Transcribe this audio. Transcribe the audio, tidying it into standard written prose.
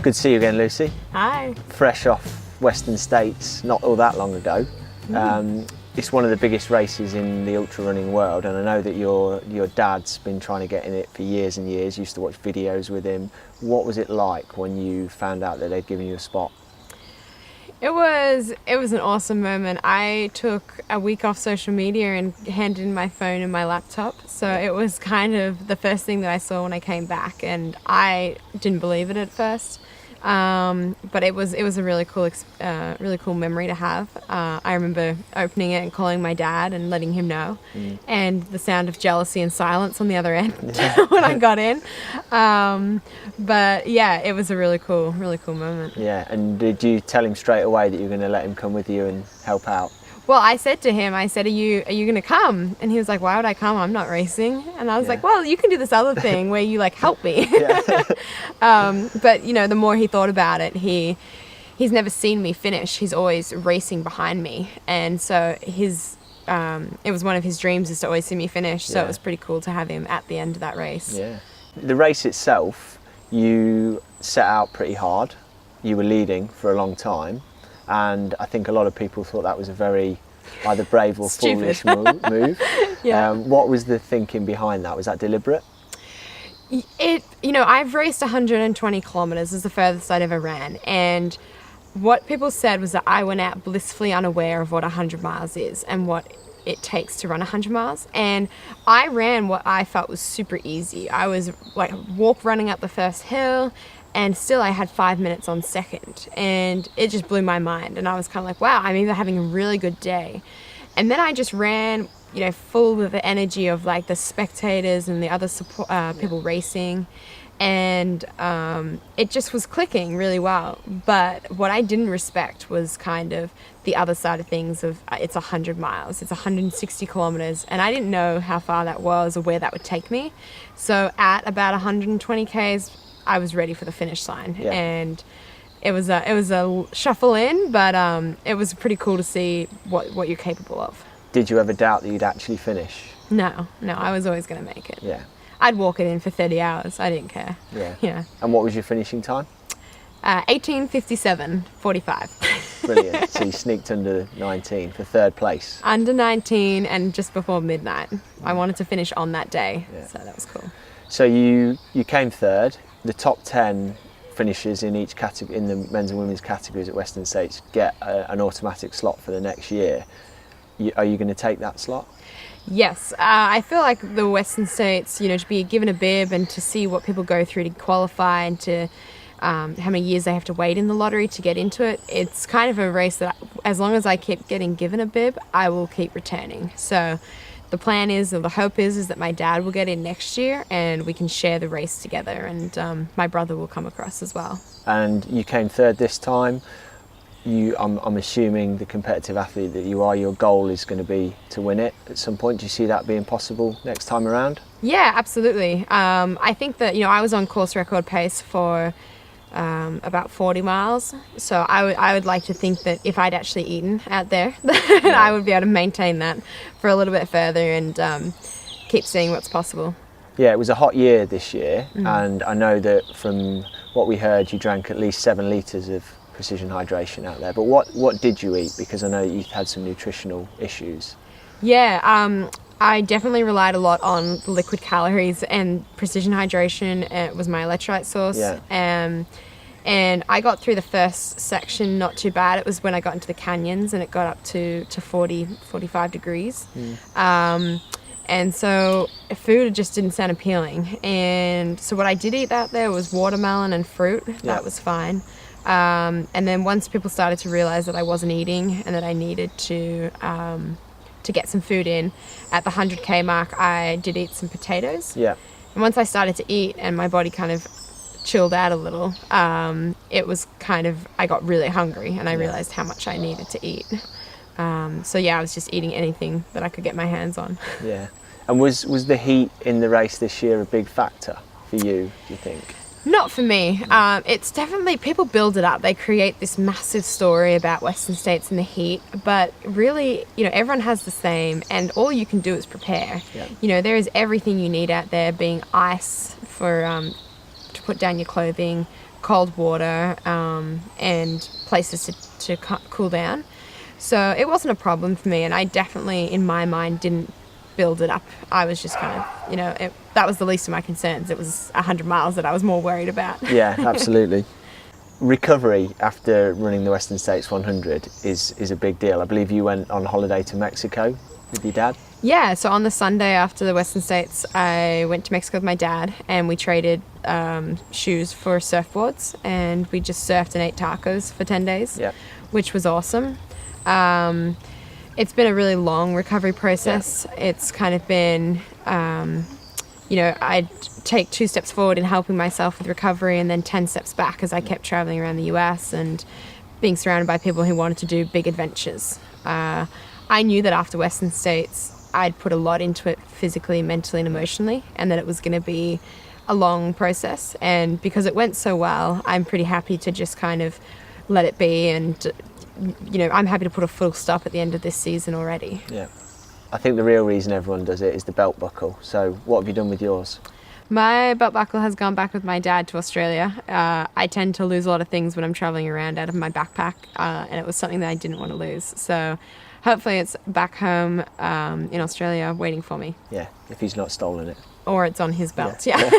Good to see you again, Lucy. Hi. Fresh off Western States not all that long ago. It's one of the biggest races in the ultra running world, and I know that your dad's been trying to get in it for years and years. Used to watch videos with him. What was it like when you found out that they'd given you a spot? It was an awesome moment. I took a week off social media and handed in my phone and my laptop. So it was kind of the first thing that I saw when I came back, and I didn't believe it at first. But it was a really cool memory to have. I remember opening it and calling my dad and letting him know, and the sound of jealousy and silence on the other end when I got in. But yeah, it was a really cool moment. Yeah, and did you tell him straight away that you were going to let him come with you and help out? Well, I said to him, are you going to come? And he was like, why would I come? I'm not racing. And I was like, well, you can do this other thing where you like help me. But you know, the more he thought about it, he's never seen me finish. He's always racing behind me. And so it was one of his dreams is to always see me finish. So it was pretty cool to have him at the end of that race. Yeah. The race itself, you set out pretty hard. You were leading for a long time. And I think a lot of people thought that was a very either brave or foolish move. What was the thinking behind that? Was that deliberate? I've raced 120 kilometers is the furthest I'd ever ran. And what people said was that I went out blissfully unaware of what 100 miles is and what it takes to run 100 miles. And I ran what I felt was super easy. I was like running up the first hill, and still I had 5 minutes on second, and it just blew my mind. And I was kind of like, wow, I'm either having a really good day. And then I just ran, full with the energy of like the spectators and the other people racing. And it just was clicking really well. But what I didn't respect was kind of the other side of things of it's 100 miles, it's 160 kilometers. And I didn't know how far that was or where that would take me. So at about 120 Ks, I was ready for the finish line, and it was a shuffle in, but it was pretty cool to see what you're capable of. Did you ever doubt that you'd actually finish? No, I was always going to make it. Yeah. I'd walk it in for 30 hours. I didn't care. Yeah. And what was your finishing time? 18:57:45. Brilliant. So you sneaked under 19 for third place. Under 19 and just before midnight. I wanted to finish on that day, so that was cool. So you came third. The top 10 finishers in each category, in the men's and women's categories at Western States, get an automatic slot for the next year. Are you going to take that slot? Yes, I feel like the Western States, to be given a bib and to see what people go through to qualify and to how many years they have to wait in the lottery to get into it. It's kind of a race that as long as I keep getting given a bib, I will keep returning. So the plan is, or the hope is that my dad will get in next year and we can share the race together, and my brother will come across as well. And you came third this time. I'm assuming the competitive athlete that you are, your goal is going to be to win it at some point. Do you see that being possible next time around? Yeah, absolutely. I think that, I was on course record pace for about 40 miles. So I would like to think that if I'd actually eaten out there, I would be able to maintain that for a little bit further and keep seeing what's possible. Yeah, it was a hot year this year, and I know that from what we heard, you drank at least 7 litres of precision hydration out there. But what did you eat? Because I know you had some nutritional issues. Yeah, I definitely relied a lot on the liquid calories, and precision hydration was my electrolyte source. And I got through the first section not too bad. It was when I got into the canyons and it got up to 45 degrees. And so food just didn't sound appealing. And so what I did eat out there was watermelon and fruit. That was fine. And then once people started to realize that I wasn't eating and that I needed to get some food in, at the 100K mark, I did eat some potatoes. And once I started to eat and my body kind of chilled out a little, it was kind of, I got really hungry and I realized how much I needed to eat. So yeah, I was just eating anything that I could get my hands on. Yeah. And was the heat in the race this year a big factor for you, do you think? Not for me. It's definitely, people build it up. They create this massive story about Western States and the heat, but really, everyone has the same, and all you can do is prepare. There is everything you need out there, being ice for to put down your clothing, cold water and places to cool down. So it wasn't a problem for me, and I definitely, in my mind, didn't build it up. I was just kind of, that was the least of my concerns. It was 100 miles that I was more worried about. Yeah, absolutely. Recovery after running the Western States 100 is a big deal. I believe you went on holiday to Mexico with your dad? Yeah, so on the Sunday after the Western States, I went to Mexico with my dad, and we traded shoes for surfboards, and we just surfed and ate tacos for 10 days, which was awesome. It's been a really long recovery process. It's kind of been, I'd take 2 steps forward in helping myself with recovery and then 10 steps back as I kept traveling around the US and being surrounded by people who wanted to do big adventures. I knew that after Western States, I'd put a lot into it physically, mentally, and emotionally, and that it was going to be a long process. And because it went so well, I'm pretty happy to just kind of let it be. And, I'm happy to put a full stop at the end of this season already. Yeah. I think the real reason everyone does it is the belt buckle. So what have you done with yours? My belt buckle has gone back with my dad to Australia. I tend to lose a lot of things when I'm traveling around out of my backpack, and it was something that I didn't want to lose. So hopefully it's back home in Australia waiting for me. Yeah, if he's not stolen it. Or it's on his belt, yeah.